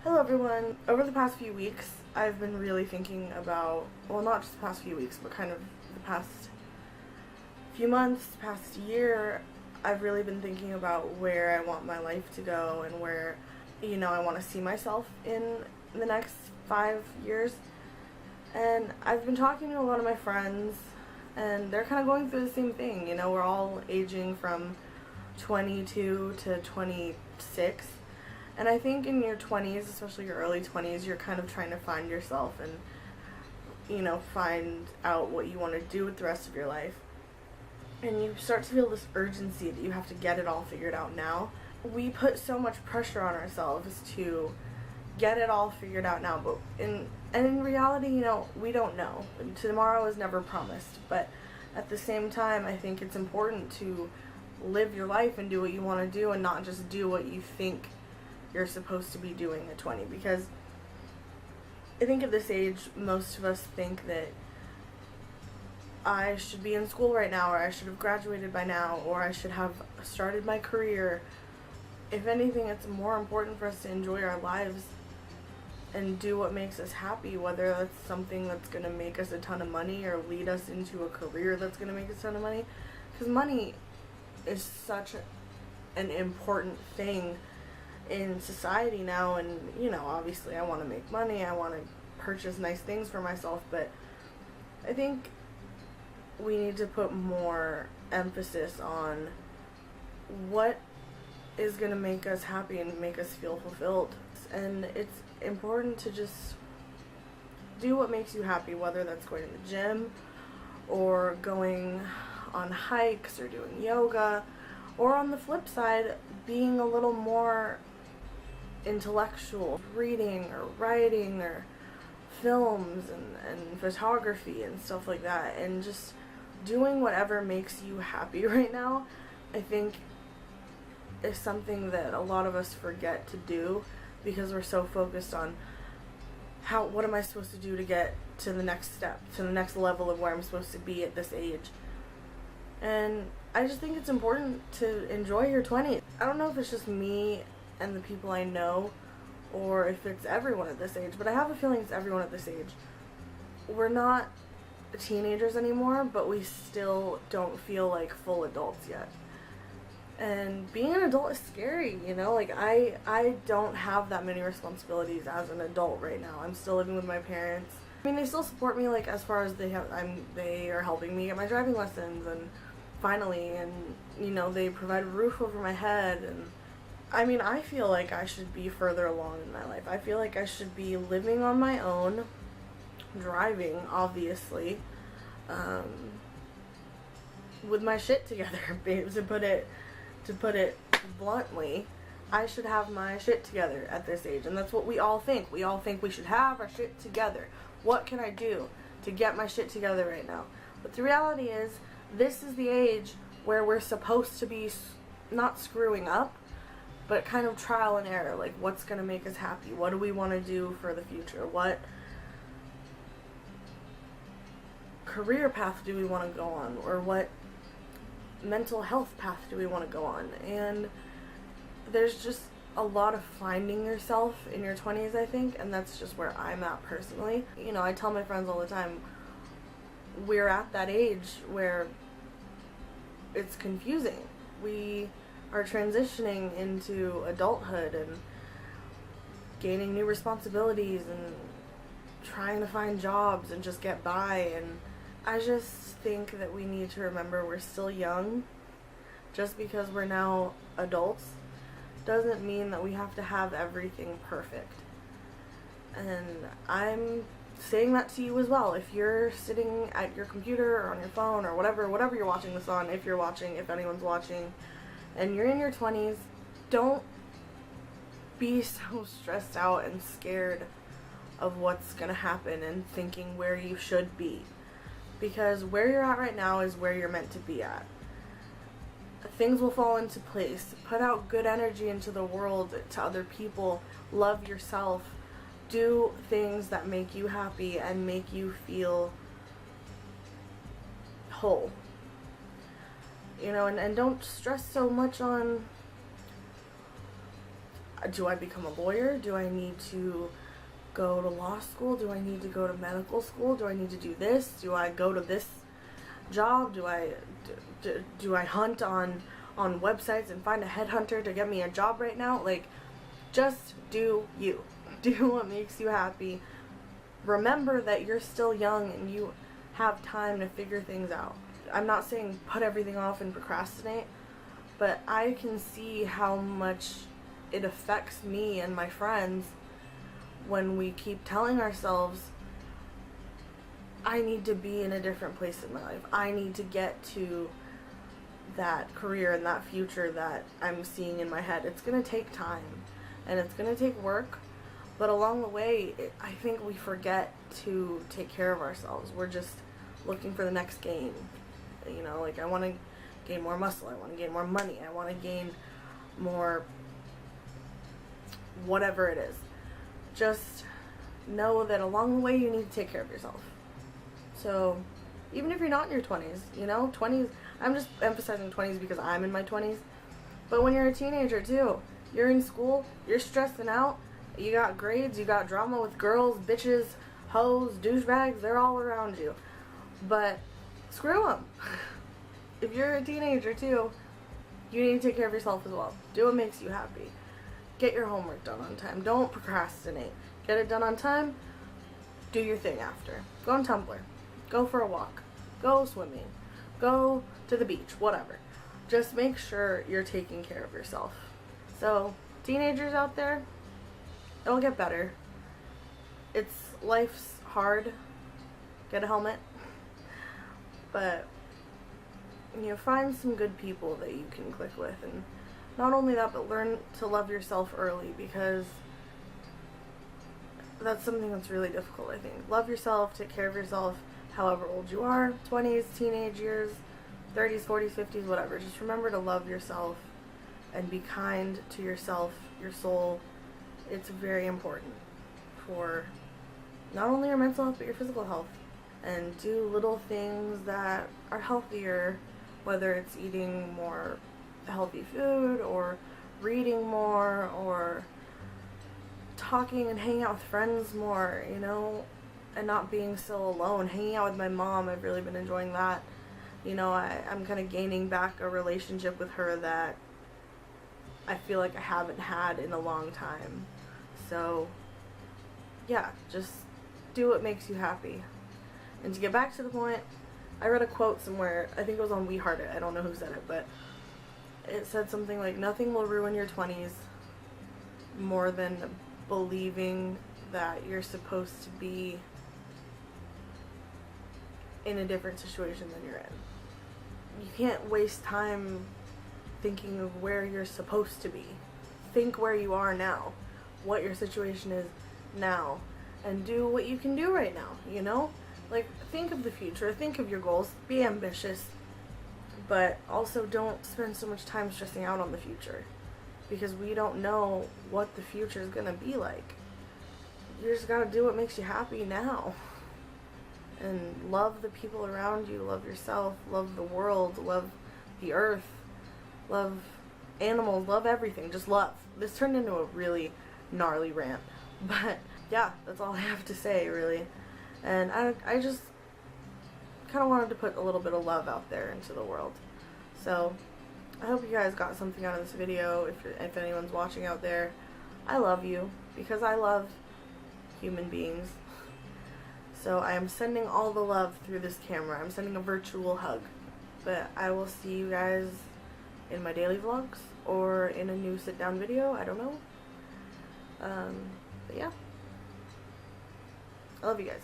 Hello everyone. Over the past few weeks, I've been really thinking about, well, not just the past few weeks, but kind of the past few months, past year, I've really been thinking about where I want my life to go and where, I want to see myself in the next 5 years. And I've been talking to a lot of my friends, and they're kind of going through the same thing. We're all aging from 22 to 26. And I think in your 20s, especially your early 20s, you're kind of trying to find yourself and, find out what you want to do with the rest of your life. And you start to feel this urgency that you have to get it all figured out now. We put so much pressure on ourselves to get it all figured out now, but in reality, we don't know. Tomorrow is never promised, but at the same time, I think it's important to live your life and do what you want to do and not just do what you think you're supposed to be doing at 20, because I think at this age most of us think that I should be in school right now, or I should have graduated by now, or I should have started my career. If anything, it's more important for us to enjoy our lives and do what makes us happy, whether that's something that's going to make us a ton of money or lead us into a career that's going to make us a ton of money, because money is such an important thing in society now. And obviously I want to make money, I want to purchase nice things for myself, but I think we need to put more emphasis on what is going to make us happy and make us feel fulfilled. And it's important to just do what makes you happy, whether that's going to the gym or going on hikes or doing yoga, or on the flip side, being a little more intellectual, reading or writing or films and photography and stuff like that, and just doing whatever makes you happy right now, I think is something that a lot of us forget to do because we're so focused on what am I supposed to do to get to the next step, to the next level of where I'm supposed to be at this age. And I just think it's important to enjoy your 20s. I don't know if it's just me and the people I know, or if it's everyone at this age, but I have a feeling it's everyone at this age. We're not teenagers anymore, but we still don't feel like full adults yet. And being an adult is scary, I don't have that many responsibilities as an adult right now. I'm still living with my parents. I mean, they still support me, as far as they are helping me get my driving lessons, and finally, and they provide a roof over my head. And I feel like I should be further along in my life. I feel like I should be living on my own, driving, obviously, with my shit together. To put it bluntly, I should have my shit together at this age, and that's what we all think. We all think we should have our shit together. What can I do to get my shit together right now? But the reality is, this is the age where we're supposed to be not screwing up, but kind of trial and error. Like, what's going to make us happy? What do we want to do for the future? What career path do we want to go on? Or what mental health path do we want to go on? And there's just a lot of finding yourself in your 20s, I think, and that's just where I'm at personally. I tell my friends all the time, we're at that age where it's confusing. We are transitioning into adulthood and gaining new responsibilities and trying to find jobs and just get by. And I just think that we need to remember we're still young. Just because we're now adults doesn't mean that we have to have everything perfect. And I'm saying that to you as well. If you're sitting at your computer or on your phone or whatever you're watching this on, if anyone's watching, and you're in your 20s, don't be so stressed out and scared of what's going to happen and thinking where you should be. Because where you're at right now is where you're meant to be at. Things will fall into place. Put out good energy into the world, to other people. Love yourself. Do things that make you happy and make you feel whole. And don't stress so much on Do I become a lawyer? Do I need to go to law school? Do I need to go to medical school? Do I need to do this? Do I go to this job? Do I hunt on websites and find a headhunter to get me a job right now? Like, just do you. Do what makes you happy. Remember that you're still young and you have time to figure things out. I'm not saying put everything off and procrastinate, but I can see how much it affects me and my friends when we keep telling ourselves, I need to be in a different place in my life. I need to get to that career and that future that I'm seeing in my head. It's going to take time and it's going to take work, but along the way, I think we forget to take care of ourselves. We're just looking for the next gain. You know, like, I want to gain more muscle, I want to gain more money, I want to gain more whatever it is. Just know that along the way you need to take care of yourself. So even if you're not in your 20s, you know, 20s, I'm just emphasizing 20s because I'm in my 20s, but when you're a teenager too, you're in school, you're stressing out, you got grades, you got drama with girls, bitches, hoes, douchebags, they're all around you. But screw them. If you're a teenager too, you need to take care of yourself as well. Do what makes you happy. Get your homework done on time. Don't procrastinate. Get it done on time. Do your thing after. Go on Tumblr. Go for a walk. Go swimming. Go to the beach. Whatever. Just make sure you're taking care of yourself. So, teenagers out there, it'll get better. Life's hard. Get a helmet. But, you know, find some good people that you can click with, and not only that, but learn to love yourself early, because that's something that's really difficult, I think. Love yourself, take care of yourself, however old you are, 20s, teenage years, 30s, 40s, 50s, whatever. Just remember to love yourself and be kind to yourself, your soul. It's very important for not only your mental health, but your physical health. And do little things that are healthier, whether it's eating more healthy food, or reading more, or talking and hanging out with friends more, you know, and not being so alone. Hanging out with my mom, I've really been enjoying that. You know, I'm kind of gaining back a relationship with her that I feel like I haven't had in a long time. So, yeah, just do what makes you happy. And to get back to the point, I read a quote somewhere, I think it was on We Heart It, I don't know who said it, but it said something like, nothing will ruin your 20s more than believing that you're supposed to be in a different situation than you're in. You can't waste time thinking of where you're supposed to be. Think where you are now, what your situation is now, and do what you can do right now, you know? Like, think of the future, think of your goals, be ambitious, but also don't spend so much time stressing out on the future, because we don't know what the future is gonna be like. You just gotta do what makes you happy now. And love the people around you, love yourself, love the world, love the earth, love animals, love everything, just love. This turned into a really gnarly rant, but yeah, that's all I have to say, really. And I just kind of wanted to put a little bit of love out there into the world. So I hope you guys got something out of this video. If anyone's watching out there, I love you, because I love human beings. So I am sending all the love through this camera. I'm sending a virtual hug. But I will see you guys in my daily vlogs, or in a new sit-down video, I don't know. But yeah. I love you guys.